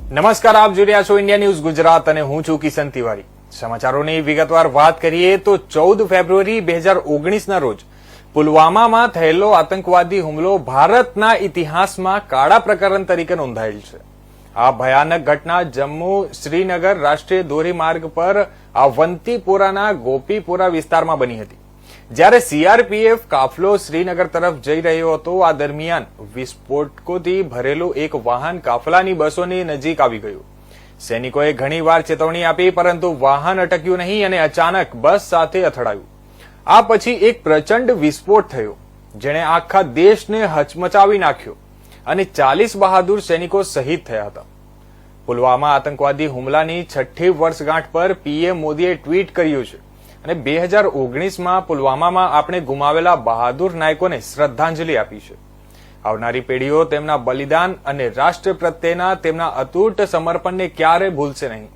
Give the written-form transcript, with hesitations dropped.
નમસ્કાર, આપ જોઈ રહ્યા છો ઇન્ડિયા ન્યૂઝ ગુજરાત અને હું છું કિશન તિવારી। સમાચારોની વિગતવાર વાત કરીએ તો 14 ફેબ્રુઆરી 2019ના રોજ પુલવામામાં થયેલો આતંકવાદી હુમલો ભારતના ઇતિહાસમાં કાળા પ્રકરણ તરીકે નોંધાયેલ છે। આ ભયાનક ઘટના જમ્મુ શ્રીનગર રાષ્ટ્રીય ધોરીમાર્ગ પર અવંતીપોરાના ગોપીપોરા વિસ્તારમાં બની હતી, જ્યારે સીઆરપીએફ કાફલો શ્રીનગર તરફ જઈ રહ્યો હતો। આ દરમિયાન વિસ્ફોટકોથી ભરેલું એક વાહન કાફલાની બસોની નજીક આવી ગયું। સૈનિકોએ ઘણીવાર ચેતવણી આપી, પરંતુ વાહન અટક્યું નહીં અને અચાનક બસ સાથે અથડાયું। આ પછી એક પ્રચંડ વિસ્ફોટ થયો, જેણે આખા દેશને હચમચાવી નાખ્યો અને 40 બહાદુર સૈનિકો શહીદ થયા હતા। પુલવામા આતંકવાદી હુમલાની 6ઠ્ઠી વર્ષગાંઠ પર પીએમ મોદીએ ટ્વીટ કર્યું છે અને 2019માં પુલવામામાં આપણે ગુમાવેલા બહાદુર નાયકોને શ્રદ્ધાંજલિ આપી છે। આવનારી પેઢીઓ તેમના બલિદાન અને રાષ્ટ્ર પ્રત્યેના તેમના અતૂટ સમર્પણને ક્યારે ભૂલશે નહીં।